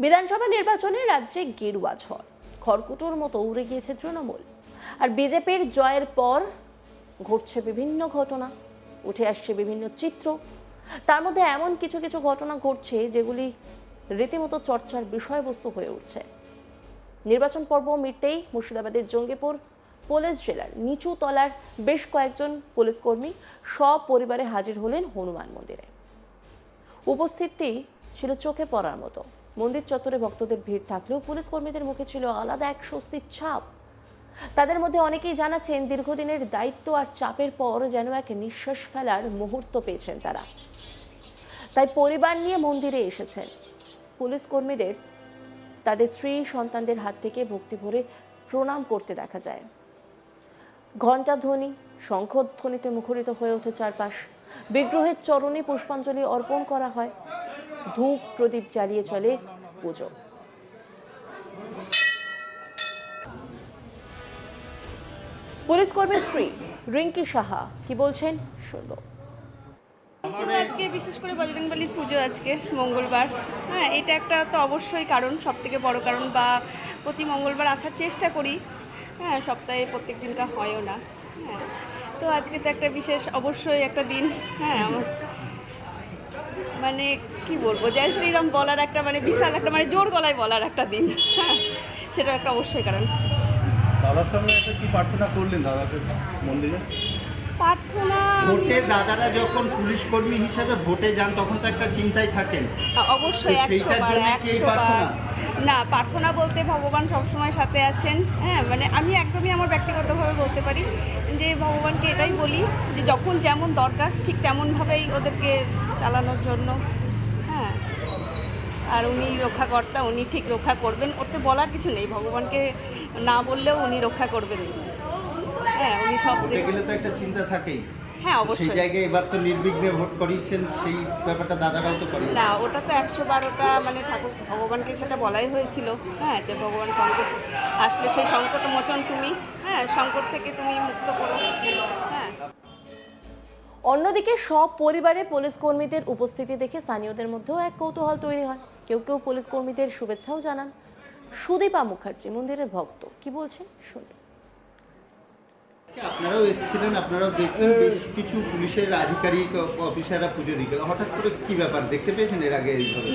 বিধানসভা নির্বাচনে রাজ্যে গেরুয়া ঝড়, খড়কুটোর মতো উড়ে গিয়েছে তৃণমূল। আর বিজেপির জয়ের পর ঘটছে বিভিন্ন ঘটনা, উঠে আসছে বিভিন্ন চিত্র। তার মধ্যে এমন কিছু কিছু ঘটনা ঘটছে যেগুলি রীতিমতো চর্চার বিষয়বস্তু হয়ে উঠছে। নির্বাচন পর্ব মিটতেই মুর্শিদাবাদের জঙ্গিপুর পুলিশ জেলার নিচু তলার বেশ কয়েকজন পুলিশ কর্মী সপরিবারে হাজির হলেন হনুমান মন্দিরে। উপস্থিতি ছিল চোখে পড়ার মতো। মন্দির চত্বরে ভক্তদের ভিড় থাকলেও পুলিশ কর্মীদের মুখে ছিল আলাদা এক স্বস্তির ছাপ। তাদের মধ্যে অনেকেই জানাচ্ছেন দীর্ঘদিনের দায়িত্ব আর চাপের পর যেন এক নিঃশ্বাস ফেলার মুহূর্ত পেয়েছেন তারা, তাই পরিবার নিয়ে মন্দিরে এসেছেন। পুলিশ কর্মীদের তাদের স্ত্রী সন্তানদের হাত থেকে ভক্তি ভরে প্রণাম করতে দেখা যায়। ঘণ্টাধ্বনি, শঙ্খধ্বনিতে মুখরিত হয়ে ওঠে চারপাশ। বিগ্রহের চরণে পুষ্পাঞ্জলি অর্পণ করা হয়। ধূপ প্রদীপ জ্বালিয়ে চলে পুজো। পুলিশ কর্মীর স্ত্রী রিঙ্কি সাহা কি বলছেন শুনবো। আজকে বিশেষ করে বজরংবলীর পুজো আজকে মঙ্গলবার। হ্যাঁ, এটা একটা তো অবশ্যই কারণ, সব থেকে বড় কারণ। বা প্রতি মঙ্গলবার আসার চেষ্টা করি। হ্যাঁ, সপ্তাহে প্রত্যেক দিনটা হয়ও না। হ্যাঁ, তো আজকে তো একটা বিশেষ অবশ্যই একটা দিন। হ্যাঁ, আমার মানে কি বলবো, জয় শ্রীরাম বলার একটা বিশাল একটা জোর গলায় বলার একটা দিন। হ্যাঁ, সেটা একটা অবশ্যই কারণ। দাদার সঙ্গে একটা কি প্রার্থনা করলেন দাদাকে মন্দিরে? প্রার্থনা ভোটে দাদারা যখন পুলিশ কর্মী হিসেবে ভোটে যান তখন তো একটা চিন্তায় থাকেন। অবশ্যই 100 বার 100 বার। না, প্রার্থনা বলতে ভগবান সবসময় সাথে আছেন। হ্যাঁ, আমি একদমই আমার ব্যক্তিগতভাবে বলতে পারি যে ভগবানকে এটাই বলি যে যখন যেমন দরকার ঠিক তেমনভাবেই ওদেরকে চালানোর জন্য। হ্যাঁ, আর উনি রক্ষাকর্তা, উনি ঠিক রক্ষা করবেন, ওতে বলার কিছু নেই। ভগবানকে না বললেও উনি রক্ষা করবেন। হ্যাঁ, উনি সব গেলে তো একটা চিন্তা থাকেই। হ্যাঁ, সেই অবশ্যই। জায়গায় এবার তো নির্বিঘ্নে ভোট করিয়েছেন, সেই ব্যাপারটা দাদারাও তো করিয়েছেন। না, ওটা তো 100 বার ওটা ঠাকুর ভগবানকে সেটা বলাই হয়েছিল। হ্যাঁ, যে ভগবান সংকট আসলে সেই সংকট মোচন তুমি। হ্যাঁ, সংকট থেকে তুমি মুক্ত করো। হ্যাঁ। অন্যদিকে সব পরিবারে পুলিশ কর্মীদের উপস্থিতি দেখে স্থানীয়দের মধ্যেও এক কৌতূহল তৈরি হয়। কেউ কেউ পুলিশ কর্মীদের শুভেচ্ছাও জানান। সুদীপা মুখার্জি মন্দিরের ভক্ত কি বলছেন শুনুন। আপনারাও এসেছিলেন, আপনারাও দেখলেন বেশ কিছু পুলিশের আধিকারিক অফিসাররা পুজো দিকে। হঠাৎ করে কি ব্যাপার দেখতে পেয়েছেন এর আগে?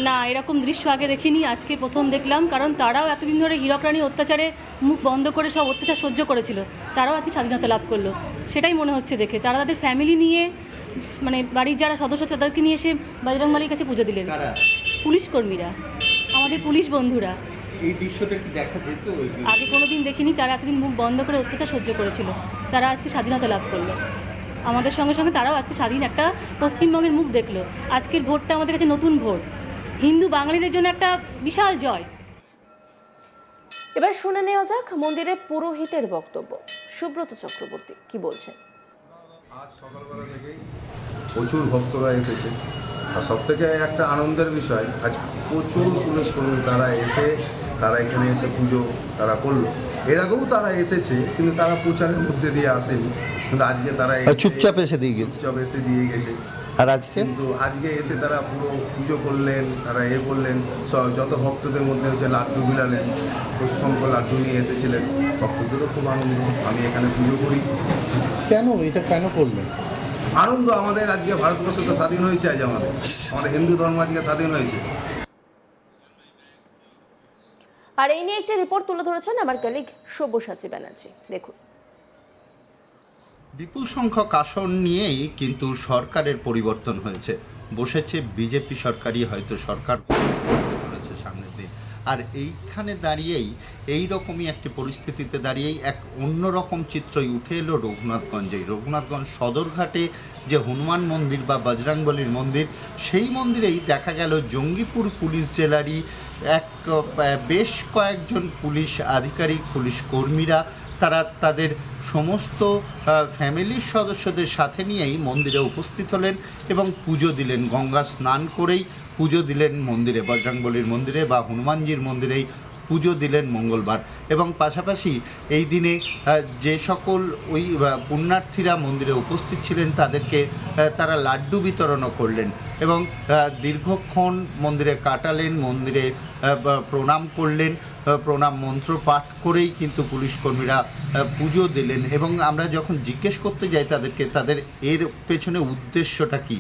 না, এরকম দৃশ্য আগে দেখিনি, আজকে প্রথম দেখলাম। কারণ তারাও এতদিন ধরে হীরকরানী অত্যাচারে মুখ বন্ধ করে সব অত্যাচার সহ্য করেছিল, তারাও আজকে স্বাধীনতা লাভ করলো। সেটাই মনে হচ্ছে দেখে। তারা তাদের ফ্যামিলি নিয়ে বাড়ির যারা সদস্য তাদেরকে নিয়ে এসে বজরংবলীর কাছে পুজো দিলেন। পুলিশ কর্মীরা, আমাদের পুলিশ বন্ধুরা। এই দৃশ্যটা কি দেখা যেত? আগে কোনোদিন দেখিনি। তারা এতদিন মুখ বন্ধ করে অত্যাচার সহ্য করেছিল, তারা আজকে স্বাধীনতা লাভ করলো। আমাদের সঙ্গে সঙ্গে তারাও আজকে স্বাধীন একটা পশ্চিমবঙ্গের মুখ দেখলো। আজকের ভোটটা আমাদের কাছে নতুন ভোট, হিন্দু বাঙালিদের জন্য একটা বিশাল জয়। এবার শুনে নেওয়া যাক মন্দিরে পুরোহিতের বক্তব্য। সুব্রত চক্রবর্তী কি বলছেন। আজ সকালবেলা থেকেই প্রচুর ভক্তরা এসেছে। আর সব থেকে একটা আনন্দের বিষয়, আজ প্রচুর পুলিশ কর্মী তারা এখানে এসে পুজো তারা করলো। এর আগেও তারা এসেছে, কিন্তু তারা প্রচারের মধ্যে দিয়ে আসেনি। কিন্তু আজকে তারা চুপচাপ এসে দিয়ে গেছে। আর আজকে কিন্তু আজকে এসে তারা পুরো পুজো করলেন, তারা করলেন। সব যত ভক্তদের মধ্যে হচ্ছে লাড্ডু বিলালেন, প্রচুর সংখ্যক লাড্ডু নিয়ে এসেছিলেন। ভক্তদেরও খুব আনন্দ, আমি এখানে পুজো করি। এটা কেন করলেন? আনন্দ, আমাদের আজকে ভারতবর্ষ তো স্বাধীন হয়েছে। আজ আমাদের হিন্দু ধর্ম আজকে স্বাধীন হয়েছে। আর এই নিয়ে একটি রিপোর্ট তুলে ধরেছেন আমার কলিগ সব্যসাচী ব্যানার্জি, দেখুন। বিপুল সংখ্যক আসন নিয়েই কিন্তু সরকারের পরিবর্তন হয়েছে। বসেছে বিজেপি সরকারই হয়তো সরকার চলেছে সামনের দিন। আর এইখানে দাঁড়িয়েই এই রকমই একটি পরিস্থিতিতে দাঁড়িয়েই এক অন্যরকম চিত্রই উঠে এলো রঘুনাথগঞ্জেই। রঘুনাথগঞ্জ সদরঘাটে যে হনুমান মন্দির বা বজরংবলীর মন্দির, সেই মন্দিরেই দেখা গেল জঙ্গিপুর পুলিশ জেলারই বেশ কয়েকজন পুলিশ আধিকারিক, পুলিশ কর্মীরা তারা তাদের সমস্ত ফ্যামিলির সদস্যদের সাথে নিয়েই মন্দিরে উপস্থিত হলেন এবং পুজো দিলেন। গঙ্গা স্নান করেই পুজো দিলেন মন্দিরে, বজরংবলীর মন্দিরে বা হনুমানজির মন্দিরেই পুজো দিলেন মঙ্গলবার। এবং পাশাপাশি এই দিনে যে সকল ওই পুণ্যার্থীরা মন্দিরে উপস্থিত ছিলেন তাদেরকে তারা লাড্ডু বিতরণও করলেন এবং দীর্ঘক্ষণ মন্দিরে কাটালেন, মন্দিরে প্রণাম করলেন, প্রণাম মন্ত্র পাঠ করেই কিন্তু পুলিশ কর্মীরা পুজো দিলেন। এবং আমরা যখন জিজ্ঞেস করতে যাই তাদেরকে, তাদের এর পেছনে উদ্দেশ্যটা কি,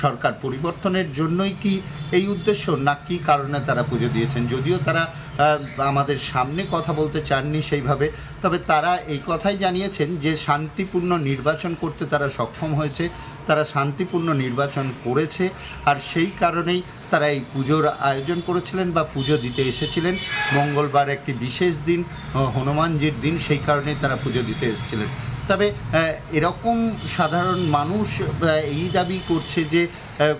সরকার পরিবর্তনের জন্যই কি এই উদ্দেশ্য, না কী কারণে তারা পুজো দিয়েছেন, যদিও তারা আমাদের সামনে কথা বলতে চাননি সেইভাবে, তবে তারা এই কথাই জানিয়েছেন যে শান্তিপূর্ণ নির্বাচন করতে তারা সক্ষম হয়েছে, তারা শান্তিপূর্ণ নির্বাচন করেছে, আর সেই কারণেই তারা এই পুজোর আয়োজন করেছিলেন বা পুজো দিতে এসেছিলেন। মঙ্গলবার একটি বিশেষ দিন, হনুমানজির দিন, সেই কারণেই তারা পুজো দিতে এসেছিলেন। তবে এরকম সাধারণ মানুষ এই দাবি করছে যে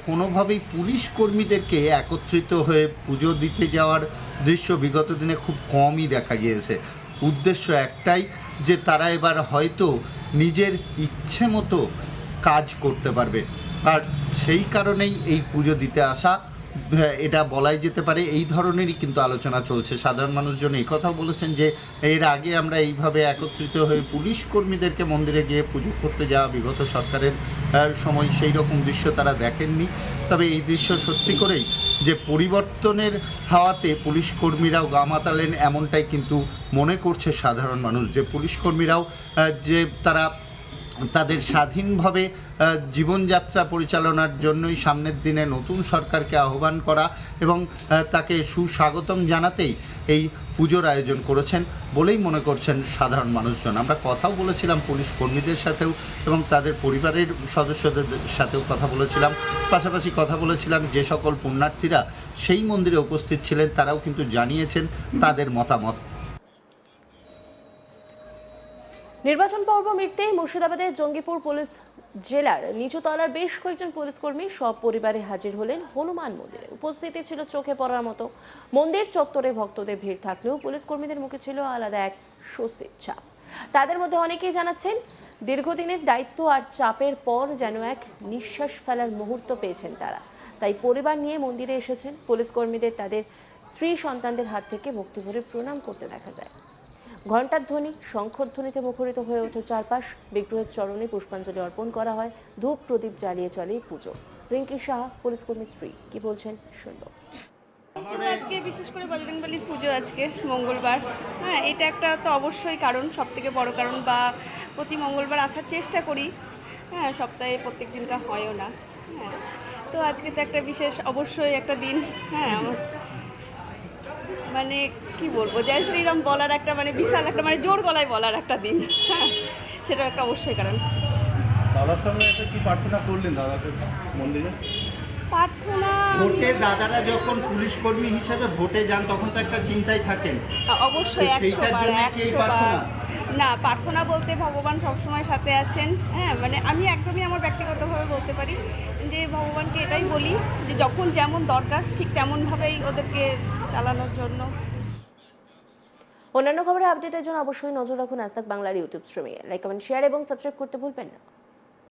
কোনোভাবেই পুলিশ কর্মীদেরকে একত্রিত হয়ে পুজো দিতে যাওয়ার দৃশ্য বিগত দিনে খুব কমই দেখা গিয়েছে। উদ্দেশ্য একটাই যে তারা এবার হয়তো নিজের ইচ্ছে মতো কাজ করতে পারবে, আর সেই কারণেই এই পুজো দিতে আসা, এটা বলাই যেতে পারে। এই ধরনেরই কিন্তু আলোচনা চলছে। সাধারণ মানুষজন এই কথাও বলেছেন যে এর আগে আমরা এইভাবে একত্রিত হয়ে পুলিশ কর্মীদেরকে মন্দিরে গিয়ে পুজো করতে যাওয়া বিগত সরকারের সময় সেই রকম দৃশ্য তারা দেখেননি। তবে এই দৃশ্য সত্যি করেই যে পরিবর্তনের হাওয়াতে পুলিশ কর্মীরাও গা মাতালেন, এমনটাই কিন্তু মনে করছে সাধারণ মানুষ, যে পুলিশ কর্মীরাও যে তারা তাদের স্বাধীনভাবে জীবনযাত্রা পরিচালনার জন্যই সামনের দিনে নতুন সরকারকে আহ্বান করা এবং তাকে সুস্বাগতম জানাতেই এই পুজোর আয়োজন করেছেন বলেই মনে করছেন সাধারণ মানুষজন। আমরা কথাও বলেছিলাম পুলিশ কর্মীদের সাথেও এবং তাদের পরিবারের সদস্যদের সাথেও কথা বলেছিলাম, পাশাপাশি কথা বলেছিলাম যে সকল পুণ্যার্থীরা সেই মন্দিরে উপস্থিত ছিলেন, তারাও কিন্তু জানিয়েছেন তাদের মতামত। নির্বাচন পর্ব মিটতেই মুর্শিদাবাদের জঙ্গিপুর পুলিশ জেলার নিচুতলার বেশ কয়েকজন পুলিশ কর্মী সব পরিবারে হাজির হলেন হনুমান মন্দিরে। উপস্থিতি ছিল চোখে পড়ার মতো। মন্দির চত্বরে ভক্তদের ভিড় থাকলেও পুলিশ কর্মীদের মুখে ছিল আলাদা এক স্বস্তির ছাপ। তাদের মধ্যে অনেকেই জানাচ্ছেন দীর্ঘদিনের দায়িত্ব আর চাপের পর যেন এক নিঃশ্বাস ফেলার মুহূর্ত পেয়েছেন তারা, তাই পরিবার নিয়ে মন্দিরে এসেছেন। পুলিশ কর্মীদের তাদের স্ত্রী সন্তানদের হাত থেকে ভক্তিভরে প্রণাম করতে দেখা যায়। ঘণ্টার ধ্বনি, শঙ্খর ধ্বনিতে মুখরিত হয়ে ওঠে চারপাশ। বিগ্রহের চরণে পুষ্পাঞ্জলি অর্পণ করা হয়, ধূপ প্রদীপ জ্বালিয়ে চলে পুজো। রিঙ্কি সাহা পুলিশকর্মী স্ত্রী কি বলছেন শুনবো। আজকে বিশেষ করে বজরংবলীর পুজো আজকে মঙ্গলবার, হ্যাঁ এটা একটা তো অবশ্যই কারণ, সব থেকে বড় কারণ, বা প্রতি মঙ্গলবার আসার চেষ্টা করি, হ্যাঁ সপ্তাহে প্রত্যেক দিনটা হয়ও না, হ্যাঁ তো আজকে তো একটা বিশেষ অবশ্যই একটা দিন, হ্যাঁ আমার মানে কি বলবো, জয় শ্রীরাম বলার একটা মানে বিশাল একটা মানে জোর গলায় বলার একটা দিন, হ্যাঁ সেটা একটা অবশ্যই কারণ। দাদার সঙ্গে একটা কি প্রার্থনা করলেন দাদাকে মন্দিরে? প্রার্থনা ভোটে দাদারা যখন পুলিশ কর্মী হিসেবে ভোটে যান তখন তো একটা চিন্তায় থাকেন, অবশ্যই তো 100 সেইটার বার জন্য কি এই 100 প্রার্থনা? বার না, প্রার্থনা বলতে ভগবান সবসময় সাথে আছেন, হ্যাঁ মানে আমি একদমই আমার ব্যক্তিগতভাবে বলতে পারি যে ভগবানকে এটাই বলি যে যখন যেমন দরকার ঠিক তেমনভাবেই ওদেরকে চালানোর জন্য। অন্যান্য খবরের আপডেটের জন্য অবশ্যই নজর রাখুন আজ তাক বাংলার ইউটিউব স্ট্রিমে। লাইক, কমেন্ট, শেয়ার এবং সাবস্ক্রাইব করতে ভুলবেন না।